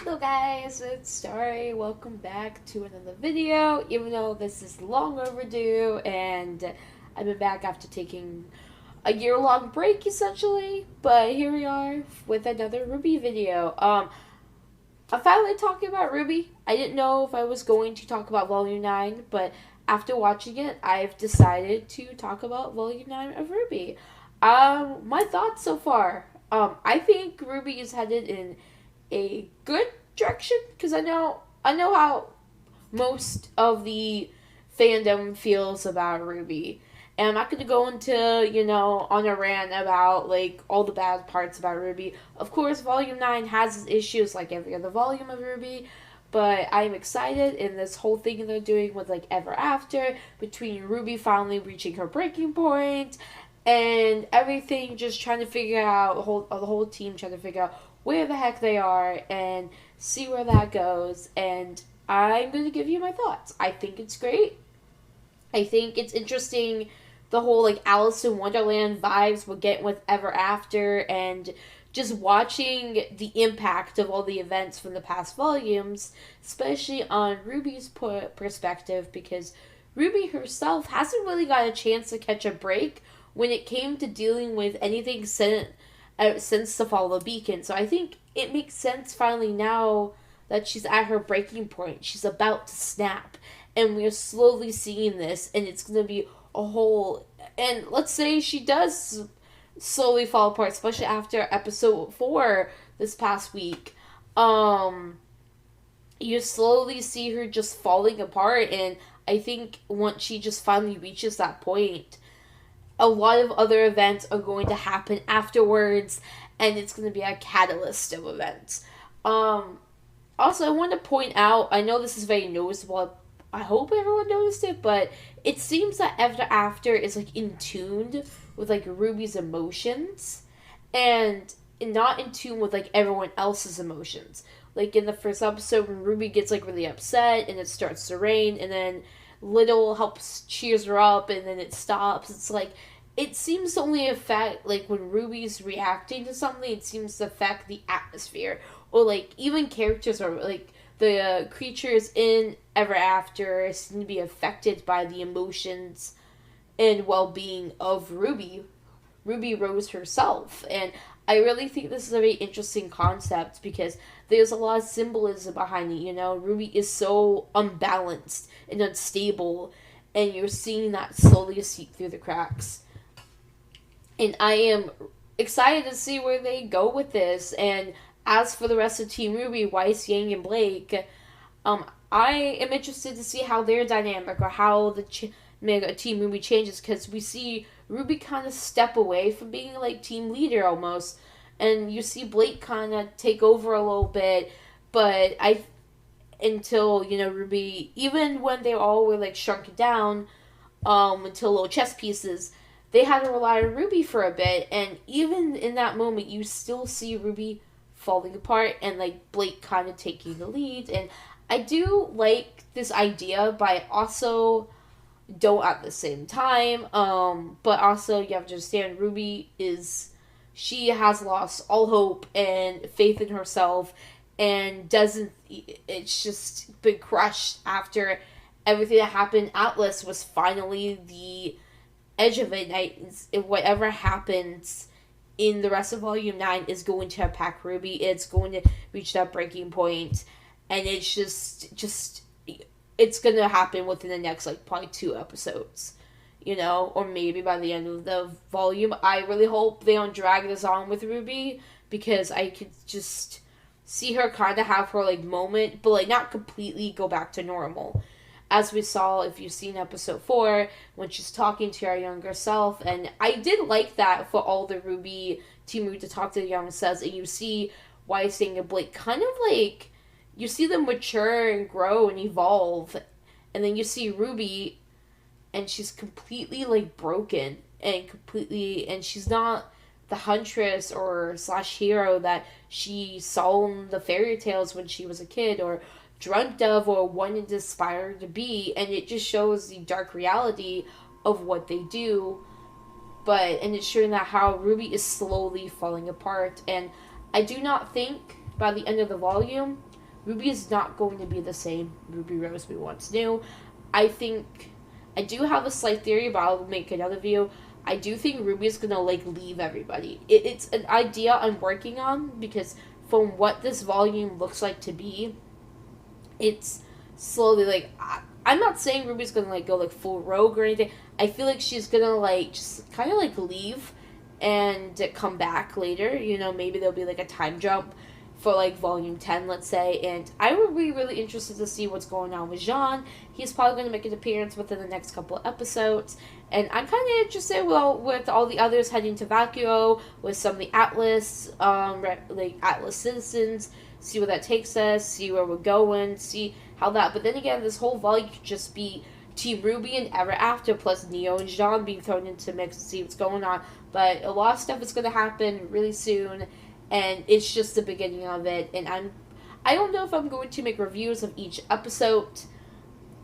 Hello guys, it's Starry. Welcome back to another video, even though this is long overdue and I've been back after taking a year-long break essentially, but here we are with another RWBY video. I'm finally talking about RWBY. I didn't know if I was going to talk about Volume 9, but after watching it, I've decided to talk about Volume 9 of RWBY. My thoughts so far. I think RWBY is headed in a good direction because I know how most of the fandom feels about RWBY. And I'm not gonna go into, on a rant about like all the bad parts about RWBY. Of course, Volume 9 has its issues like every other volume of RWBY, but I'm excited in this whole thing they're doing with like Ever After, between RWBY finally reaching her breaking point, and everything just trying to figure out the whole team trying to figure out where the heck they are and see where that goes. And I'm going to give you my thoughts. I think it's great. I think it's interesting the whole like Alice in Wonderland vibes we're getting with Ever After, and just watching the impact of all the events from the past volumes, especially on RWBY's perspective, because RWBY herself hasn't really got a chance to catch a break when it came to dealing with anything since the fall of the beacon. So I think it makes sense finally now that she's at her breaking point. She's about to snap. And we're slowly seeing this, and it's going to be a whole. And let's say she does slowly fall apart, especially after episode 4 this past week. You slowly see her just falling apart, and I think once she just finally reaches that point, a lot of other events are going to happen afterwards, and it's going to be a catalyst of events. Also, I want to point out, I know this is very noticeable. I hope everyone noticed it, but it seems that Ever After is like in tune with like RWBY's emotions, and not in tune with like everyone else's emotions. Like in the first episode, when RWBY gets like really upset and it starts to rain, and then Little helps cheers her up, and then it stops. It's like it seems to only affect like when RWBY's reacting to something. It seems to affect the atmosphere, or like even characters are like the creatures in Ever After seem to be affected by the emotions and well-being of Ruby Rose herself. And I really think this is a very interesting concept because there's a lot of symbolism behind it. RWBY is so unbalanced and unstable, and you're seeing that slowly seep through the cracks. And I am excited to see where they go with this. And as for the rest of Team RWBY, Weiss, Yang, and Blake, I am interested to see how their dynamic, or how the Team RWBY changes, because we see RWBY kind of step away from being like team leader almost, and you see Blake kind of take over a little bit, but until RWBY, even when they all were like shrunken down, until little chess pieces, they had to rely on RWBY for a bit, and even in that moment, you still see RWBY falling apart and like Blake kind of taking the lead. And I do like this idea, but I also don't at the same time. But also you have to understand she has lost all hope and faith in herself, and doesn't. It's just been crushed after everything that happened. Atlas was finally the edge of it. Whatever happens in the rest of Volume 9 is going to impact RWBY. It's going to reach that breaking point, and it's just it's going to happen within the next like probably 2 episodes, or maybe by the end of the volume. I really hope they don't drag this on with RWBY, because I could just see her kind of have her like moment, but like not completely go back to normal. As we saw, if you've seen episode 4, when she's talking to her younger self. And I did like that for all the RWBY team to talk to the young selves, and you see Weiss and Blake kind of like, you see them mature and grow and evolve, and then you see RWBY, and she's completely like broken, and she's not the huntress or slash hero that she saw in the fairy tales when she was a kid, or dreamt of, or wanted to aspire to be. And it just shows the dark reality of what they do, and it's showing that how RWBY is slowly falling apart. And I do not think by the end of the volume, Ruby is not going to be the same Ruby Rose we once knew. I think, I do have a slight theory, but I'll make another video. I do think Ruby is gonna like leave everybody. It's an idea I'm working on, because from what this volume looks like to be, it's slowly like, I'm not saying Ruby's gonna like go like full rogue or anything. I feel like she's gonna like just kind of like leave and come back later. You know, maybe there'll be like a time jump for like volume 10, let's say, and I would be really interested to see what's going on with Jean. He's probably going to make an appearance within the next couple of episodes, and I'm kind of interested, well, with all the others heading to Vacuo, with some of the Atlas, like Atlas citizens, see where that takes us, see where we're going, see how that, but then again, this whole volume could just be Team RWBY and Ever After, plus Neo and Jean being thrown into the mix to see what's going on, but a lot of stuff is going to happen really soon, and it's just the beginning of it, and I don't know if I'm going to make reviews of each episode,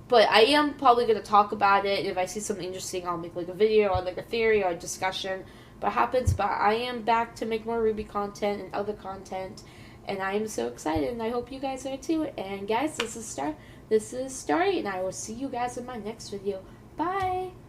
but I am probably going to talk about it. If I see something interesting, I'll make like a video or like a theory or a discussion, but I am back to make more RWBY content and other content, and I am so excited, and I hope you guys are too, and guys, this is Starry, and I will see you guys in my next video. Bye!